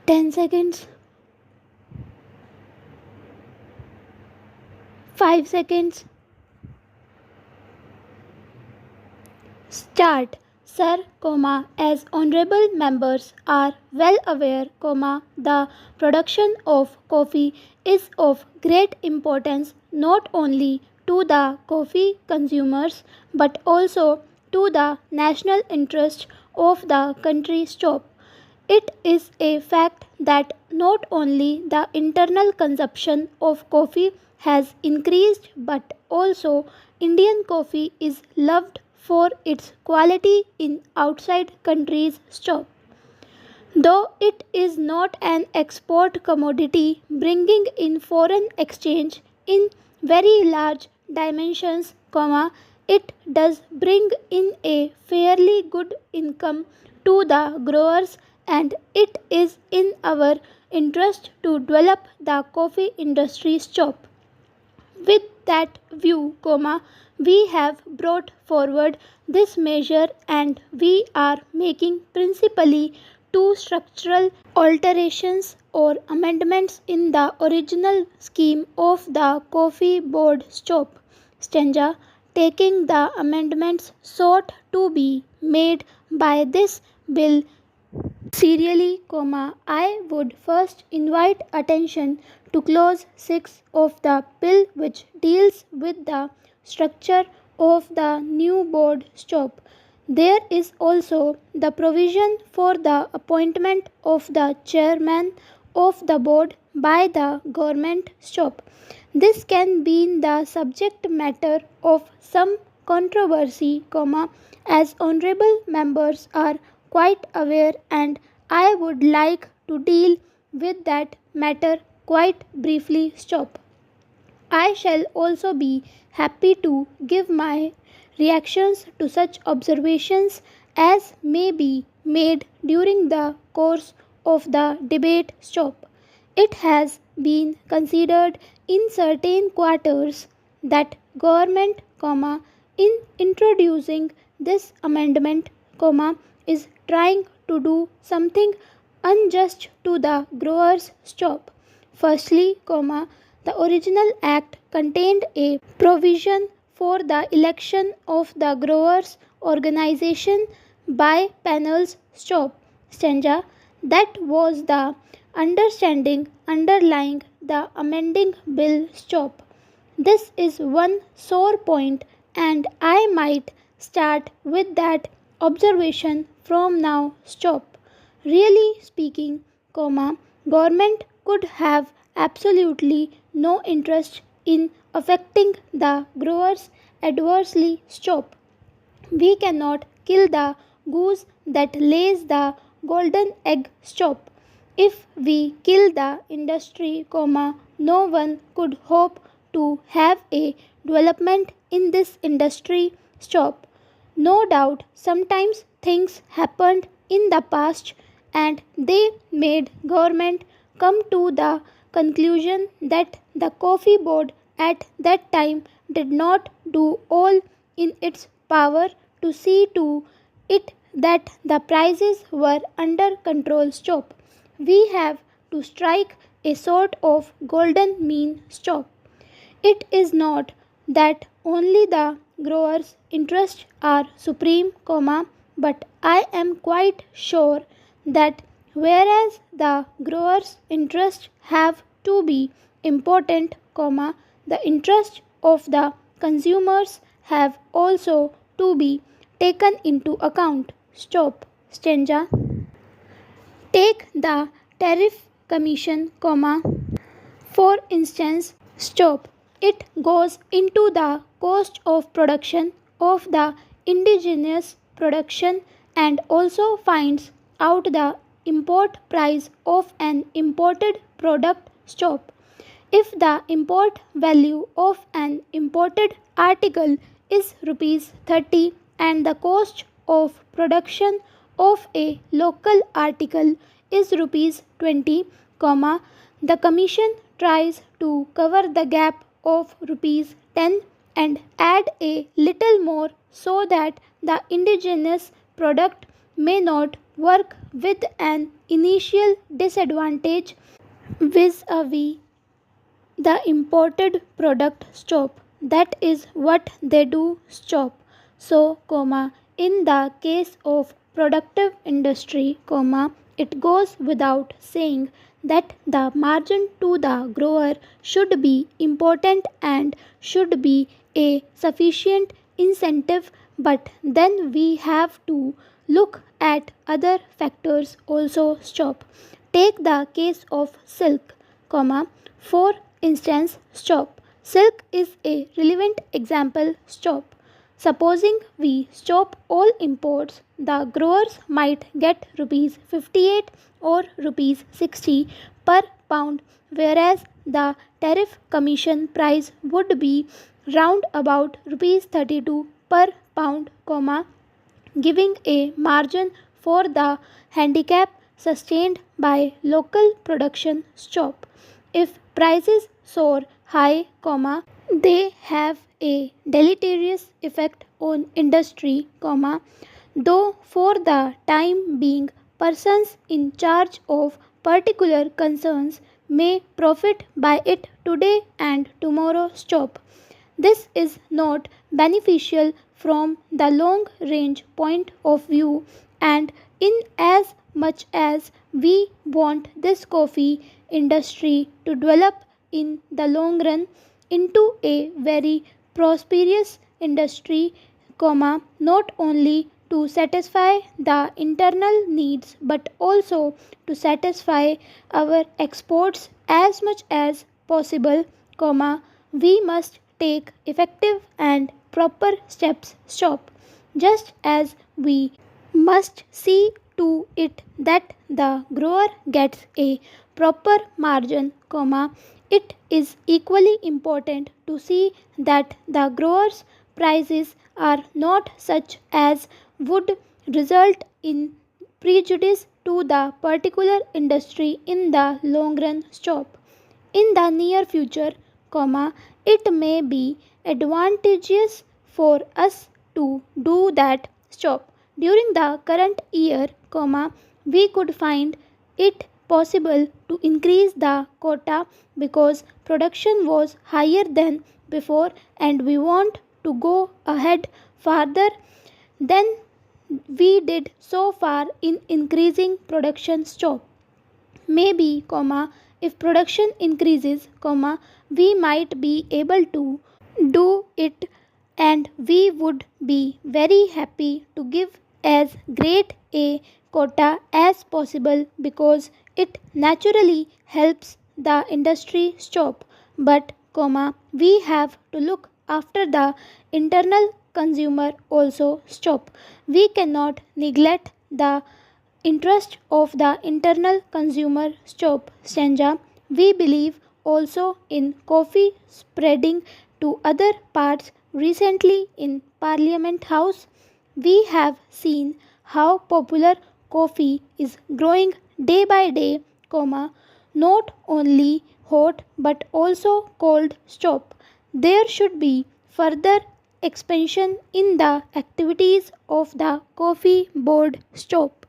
10 seconds, 5 seconds. Start. Sir, as honorable members are well aware, the production of coffee is of great importance not only to the coffee consumers but also to the national interest of the country. Stop. It is a fact that not only the internal consumption of coffee has increased but also Indian coffee is loved for its quality in outside countries. Stop. Though it is not an export commodity bringing in foreign exchange in very large dimensions, it does bring in a fairly good income to the growers, and it is in our interest to develop the coffee industry. Stop. With that view, we have brought forward this measure and we are making principally two structural alterations or amendments in the original scheme of the Coffee Board. Stop. Stanza. Taking the amendments sought to be made by this bill serially, I would first invite attention to clause 6 of the bill which deals with the structure of the new board. Stop. There is also the provision for the appointment of the chairman of the board by the government. Stop. This can be the subject matter of some controversy, as honorable members are quite aware, and I would like to deal with that matter quite briefly. Stop. I shall also be happy to give my reactions to such observations as may be made during the course of the debate. Stop. It has been considered in certain quarters that government, in introducing this amendment, is trying to do something unjust to the growers. Stop. Firstly, the original act contained a provision for the election of the growers' organization by panels. Stop. Stanza. That was the understanding underlying the amending bill. Stop. This is one sore point, and I might start with that observation from now. Stop. Really speaking, government could have absolutely no interest in affecting the growers adversely. Stop. We cannot kill the goose that lays the golden egg. Stop. If we kill the industry, no one could hope to have a development in this industry. Stop. No doubt sometimes things happened in the past and they made government come to the conclusion that the coffee board at that time did not do all in its power to see to it that the prices were under control. Stop. We have to strike a sort of golden mean. Stop. It is not that only the growers' interests are supreme, but I am quite sure that whereas the growers' interests have to be important, the interests of the consumers have also to be taken into account. Stop. Stanza. Take the tariff commission, for instance. Stop. It goes into the cost of production of the indigenous production and also finds out the import price of an imported product. Stop. If the import value of an imported article is rupees 30 and the cost of production of a local article is rupees 20, the commission tries to cover the gap of rupees 10 and add a little more so that the indigenous product may not work with an initial disadvantage vis-a-vis the imported product stop. That is what they do stop. So, in the case of productive industry, it goes without saying that the margin to the grower should be important and should be a sufficient incentive, but then we have to look at other factors also stop. Take the case of silk, for instance, stop. Silk is a relevant example stop. Supposing we stop all imports, the growers might get rupees 58 or rupees 60 per pound, whereas the tariff commission price would be round about rupees 32 per pound, giving a margin for the handicap sustained by local production stop. If prices soar high, they have a deleterious effect on industry, though for the time being persons in charge of particular concerns may profit by it today and tomorrow stop. This is not beneficial from the long range point of view, and in as much as we want this coffee industry to develop in the long run into a very prosperous industry, not only to satisfy the internal needs but also to satisfy our exports as much as possible, we must take effective and proper steps stop, just as we must see to it that the grower gets a proper margin, it is equally important to see that the growers' prices are not such as would result in prejudice to the particular industry in the long run stop. In the near future, it may be advantageous for us to do that stop. During the current year, we could find it possible to increase the quota because production was higher than before, and we want to go ahead farther than we did so far in increasing production stop. Maybe, if production increases, we might be able to do it, and we would be very happy to give as great a quota as possible because it naturally helps the industry stop. But, we have to look after the internal consumer also stop. We cannot neglect the interest of the internal consumer stop stanza. We believe also in coffee spreading to other parts. Recently in Parliament House, we have seen how popular coffee is growing day by day, not only hot but also cold stop. There should be further expansion in the activities of the coffee board stop.